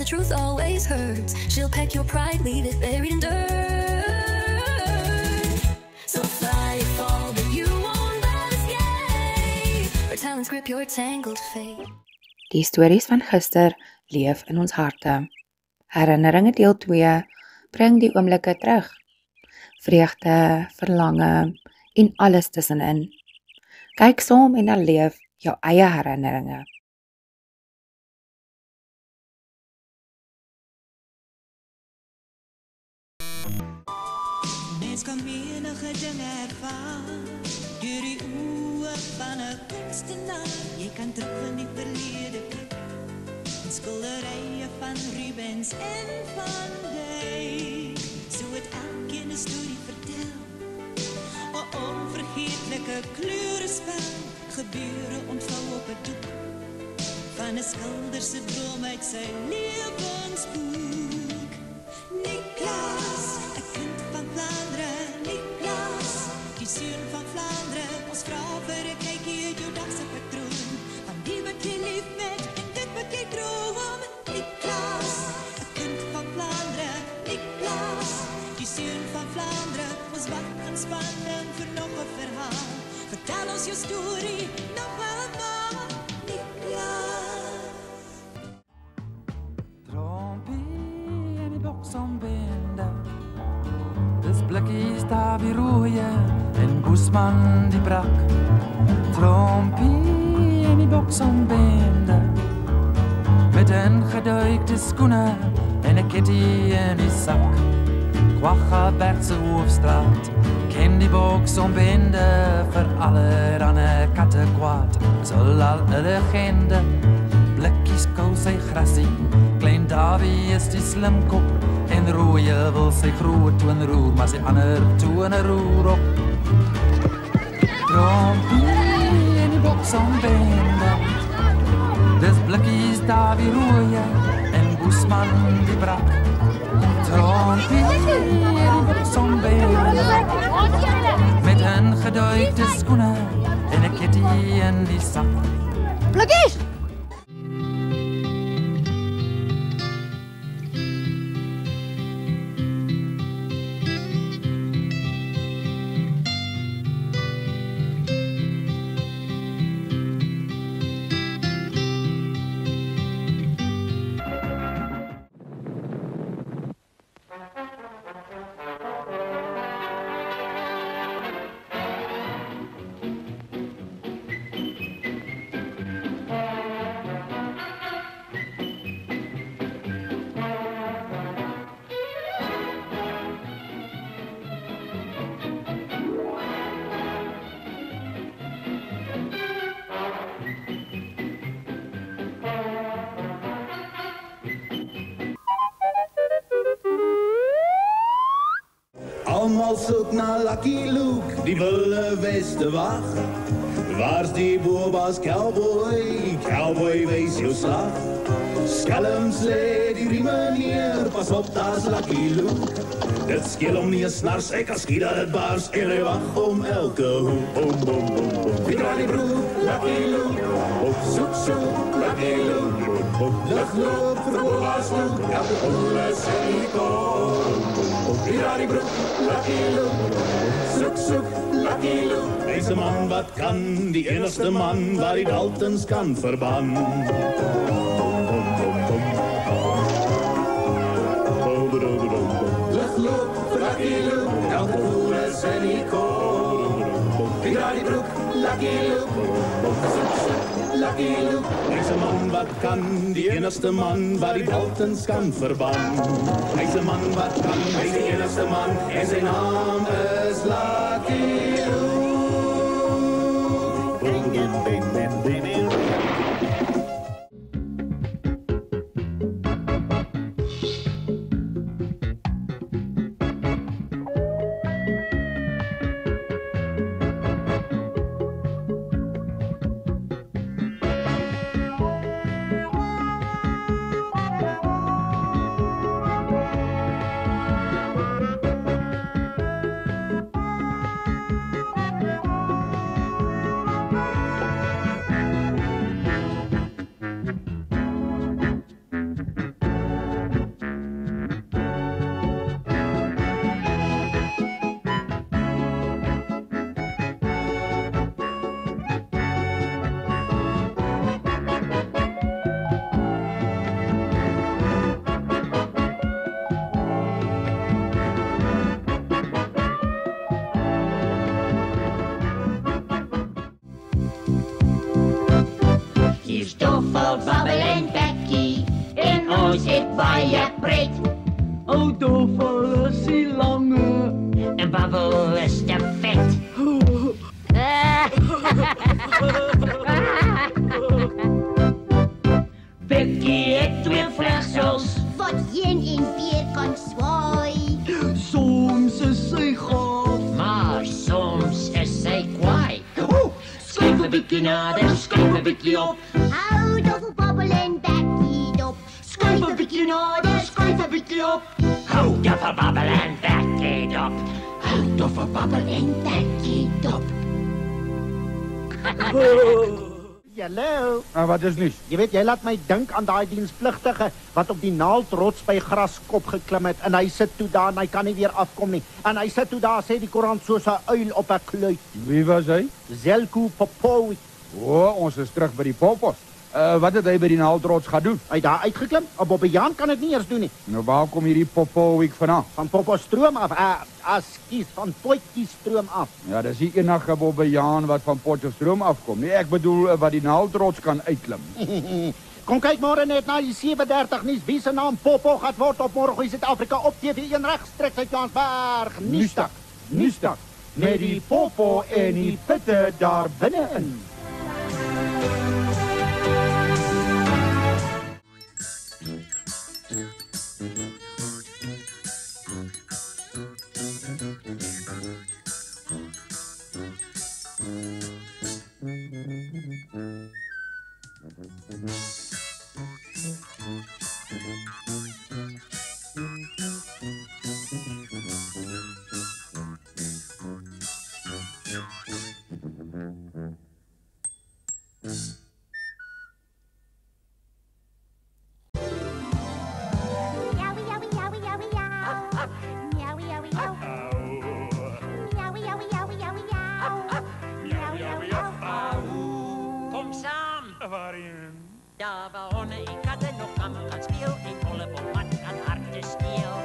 the truth always hurts. She'll pack your pride, leave it buried in dirt. So fly, fall, but you won't escape. Her talents grip your tangled fate. Die stories van gister leef in ons harte. Herinneringe deel 2 bring die oomblikke terug. Vreugde, verlange en alles tussenin. Kyk saam en herleef jou eie herinneringe. Mens kan menige dinge ervaar deur die oë van 'n kunstenaar. Jy kan terug in die verlede kyk en skilderye van Rubens en Van Dyck. So het elkeen 'n storie vertel, 'n onvergeetlike kleurespel, gebeure ontvou op 'n doek van 'n skilder se droom uit sy lewensboek. Niklas, 'n kind van Vlaanderen, Niklas, die seun van Vlaanderen. Ons vra vir 'n kykie uit jou dag se patroon, van die wat jy lief met en dit wat jy droom. Niklas, 'n kind van Vlaanderen, Niklas, die seun van Vlaanderen. Ons wag in spanning vir nog 'n verhaal. Vertel ons jou storie nog eenmaal, Niklas. Trompie in die boks om bende. Dis blikkies daar weer rooie en Boesman die brak. Trompie in die boks om bende. Met 'n geduikte skoene en 'n kitty in die sak. Kwaggabergse Hoofstraat, ken die boks om bende, vir allerhande katte kwaad. Is al 'n legende, blikkies kou sy grasie, klein Davie is die slimkop, en rooie wil sy groot toon roer, maar sy ander tone roer op. Trompie in die boks om bende, dis blikkies Davie rooie, en Boesman die brak. Trompie in die boks om bende, met 'n geduikte skoene, en 'n kitty in die sak. Blikkies! Almal soek na Lucky Luke, die wilde weste wag. Waar's die boba's cowboy, cowboy wees jou slag. Skelms lê die rieme neer, pas op daar's Lucky Luke. Dit skeel om nie 'n snars, ek kan skiet dat dit bars, en hy wag om elke hoek. Bom, bom, bom, bom. Wie draai die broek, Lucky Luke, op soek, soek, Lucky Luke. Luchtloop vir boba's look, elke hoele sê die kom. Wie draai die broek, Lucky Luke, soek, soek, Lucky Luke. Hy's 'n man wat kan, die enigste man wat die Daltons kan verban. Luchtloop vir Lucky Luke, elke hoele sê die kom. Wie draai die broek, Lucky Luke, soek, soek, Lucky Luke. Hy's 'n man wat kan, die enigste man wat die Daltons kan verban. Hy's 'n man wat kan, hy's die enigste man, en sy naam is Lucky Luke. Bing, bing, bing, bing, bing. Ons het baie pret. Ou Toffel is die lange. En Babbel is te vet. Bekkie het 2 vlegsels. Wat heen en weer kan swaai. Soms is sy gaaf. Maar soms is sy kwaai. Skuif 'n bietjie nader, skuif 'n bietjie op. Hou Toffel, Babbel en Bekkie dop. Skuif 'n bietjie nader, skuif 'n bietjie op. Hou Toffel, Babbel en Bekkie dop. Hou Toffel, Babbel en Bekkie dop. Hallo. Wat is nuus? Jy weet, jy laat my dink aan daai dienspligtige wat op die naaldrots by Graskop geklim het en hy sit toe daar en hy kan nie weer afkom nie. En hy sit toe daar, sê die koerant, soos 'n uil op 'n kluit. Wie was hy? Zelko Popovic. Ons is terug by die Popos. Wat het hy by die naaldrots gaan doen? Hy het daar uitgeklim. 'n Bobbejaan kan dit nie eers doen nie. Nou waar kom hierdie Popovic vanaf? Van Poppelstroom af. Askies, van Potjiestroom af. Ja, dis die enige Bobbejaan wat van Potchefstroom afkom. Nee, ek bedoel wat die naaldrots kan uitklim. Kom kyk môre net na die 7:30 nuus. Wie se naam Popo gaan word op môre in Suid-Afrika op TV1 regstreeks uit Johannesburg. Nuusdag. Met die Popo en die pitte daar binne-in. Kom saam. Waarin? Daar waar honde en katte nog samen gaan speel en volleybal mat aan harte steel.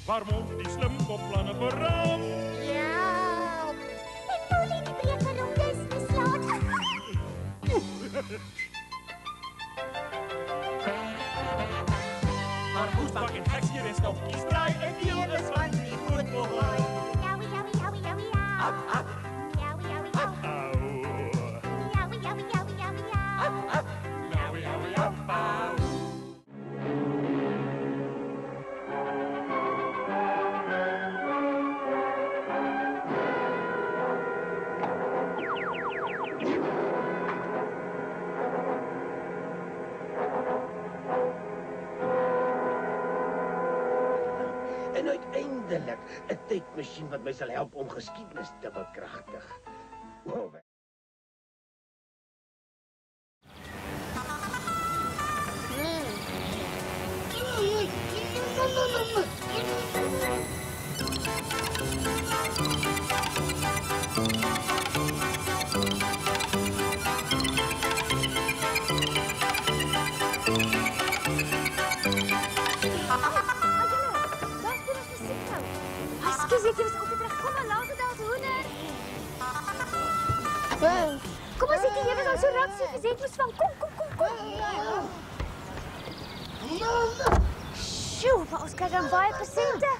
Waar moet die slimpopplannen beraam? Ja. En Molly die breker om dis beslaat. Maar voetbak en geks hier in stokjes draai en deel is van die voetbal. Yowie, yowie, yowie, yowie, yow. Yowie, yowie, yow. Yowie, yowie, yowie, yowie, yow. En uiteindelik 'n tydmasjien wat my sal help om geskiedenis te bekragtig. Wow. Ekskuus, jy was altyd reg. Kom maar, laat dit daar hoender. Kom ons sit hier, jy was al so rap sê gesê het moes van kom. Sjoe, maar ons kry dan baie persente.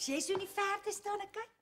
As jy so in die verte staan en kyk,